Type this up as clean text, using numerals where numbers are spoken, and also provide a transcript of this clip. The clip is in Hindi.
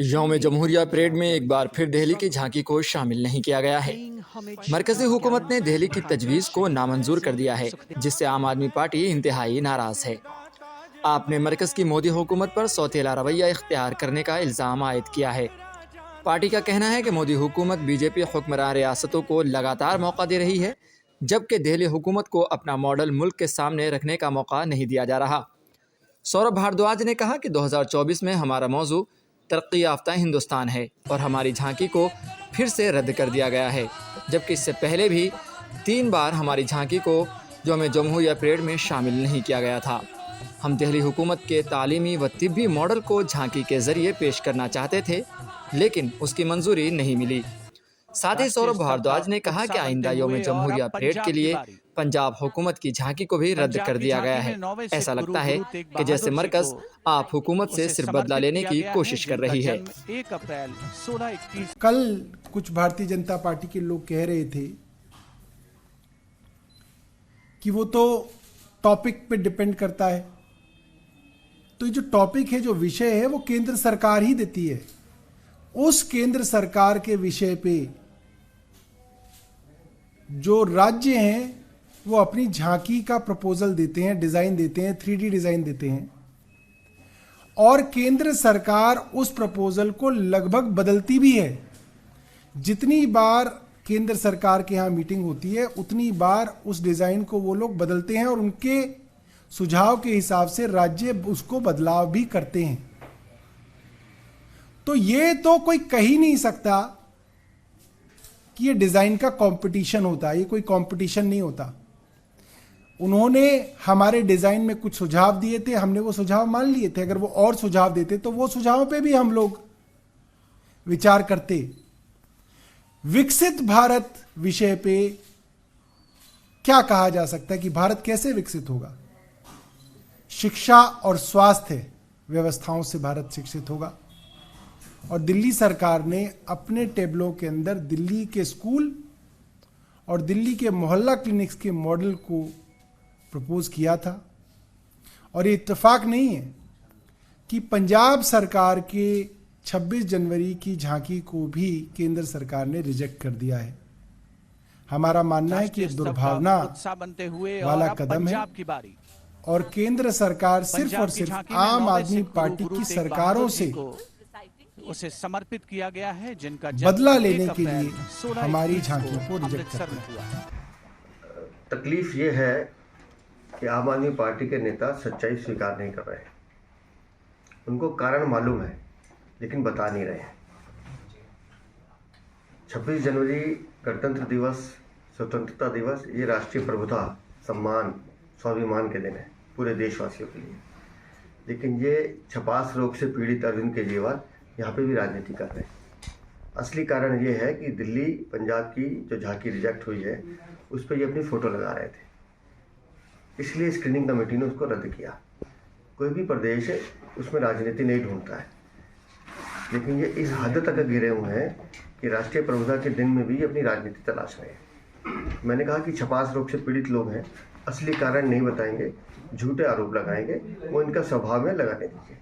यौम जमहूरिया परेड में एक बार फिर दिल्ली की झांकी को शामिल नहीं किया गया है। मरकजी हुकूमत ने दिल्ली की तजवीज़ को नामंजूर कर दिया है, जिससे आम आदमी पार्टी इंतहाई नाराज़ है। आपने मरकज़ की मोदी हुकूमत पर सौतेला रवैया इख्तियार करने का इल्ज़ाम आयद किया है। पार्टी का कहना है कि मोदी हुकूमत बीजेपी हुक्मरान रियासतों को लगातार मौका दे रही है, जबकि दिल्ली हुकूमत को अपना मॉडल मुल्क के सामने रखने का मौका नहीं दिया जा रहा। सौरभ भारद्वाज ने कहा कि 2024 में हमारा मौजू तरक्की याफ्ता हिंदुस्तान है और हमारी झांकी को फिर से रद्द कर दिया गया है, जबकि इससे पहले भी 3 बार हमारी झांकी को यौम जमहूरिया परेड में शामिल नहीं किया गया था। हम दिल्ली हुकूमत के तालीमी व तिब्बी मॉडल को झांकी के ज़रिए पेश करना चाहते थे, लेकिन उसकी मंजूरी नहीं मिली। साथ ही सौरभ भारद्वाज ने कहा कि आइंदा यौम जमहूरिया परेड के लिए पंजाब हुकूमत की झांकी को भी रद्द कर दिया गया है। ऐसा लगता है कि जैसे मरकज आप हुकूमत से सिर्फ बदला लेने की कोशिश कर रही है। 1 अप्रैल 16-21 कल कुछ भारतीय जनता पार्टी के लोग कह रहे थे कि वो तो टॉपिक पे डिपेंड करता है, तो ये जो टॉपिक है, जो विषय है, वो केंद्र सरकार ही देती है। उस केंद्र सरकार के विषय पे जो राज्य हैं वो अपनी झांकी का प्रपोजल देते हैं, डिजाइन देते हैं, 3D डिजाइन देते हैं, और केंद्र सरकार उस प्रपोजल को लगभग बदलती भी है। जितनी बार केंद्र सरकार के यहाँ मीटिंग होती है, उतनी बार उस डिजाइन को वो लोग बदलते हैं और उनके सुझाव के हिसाब से राज्य उसको बदलाव भी करते हैं। तो ये तो कोई कह ही नहीं सकता कि ये डिजाइन का कंपटीशन होता है। ये कोई कंपटीशन नहीं होता। उन्होंने हमारे डिजाइन में कुछ सुझाव दिए थे, हमने वो सुझाव मान लिए थे। अगर वो और सुझाव देते तो वो सुझावों पे भी हम लोग विचार करते। विकसित भारत विषय पे क्या कहा जा सकता है कि भारत कैसे विकसित होगा? शिक्षा और स्वास्थ्य व्यवस्थाओं से भारत शिक्षित होगा। और दिल्ली सरकार ने अपने टेबलों के अंदर दिल्ली के स्कूल और दिल्ली के मोहल्ला क्लिनिक्स के मॉडल को प्रपोज किया था। और ये इत्तेफाक नहीं है कि पंजाब सरकार के 26 जनवरी की झांकी को भी केंद्र सरकार ने रिजेक्ट कर दिया है। हमारा मानना है कि दुर्भावना वाला कदम है और केंद्र सरकार सिर्फ और सिर्फ आम आदमी पार्टी की सरकारों से उसे समर्पित किया गया है, जिनका बदला लेने के लिए हमारी झांकियों को रिजेक्ट करना है। तकलीफ ये है कि आम आदमी पार्टी के नेता सच्चाई स्वीकार नहीं कर रहे हैं। उनको कारण मालूम है लेकिन बता नहीं रहे हैं। 26 जनवरी गणतंत्र दिवस, स्वतंत्रता दिवस, ये राष्ट्रीय प्रभुता, सम्मान, स्वाभिमान के दिन है पूरे देशवासियों के लिए। लेकिन ये छपास रोग से पीड़ित अरविंद केजरीवाल यहाँ पे भी राजनीति कर रहे हैं। असली कारण ये है कि दिल्ली पंजाब की जो झांकी रिजेक्ट हुई है उस पर ये अपनी फ़ोटो लगा रहे थे, इसलिए स्क्रीनिंग कमेटी ने उसको रद्द किया। कोई भी प्रदेश है उसमें राजनीति नहीं ढूंढता है, लेकिन ये इस हद तक गिरे हुए हैं कि राष्ट्रीय प्रभुता के दिन में भी अपनी राजनीति तलाश रहे हैं। मैंने कहा कि छपास रोग से पीड़ित लोग हैं, असली कारण नहीं बताएंगे, झूठे आरोप लगाएंगे, वो इनका स्वभाव है, लगाने दीजिए।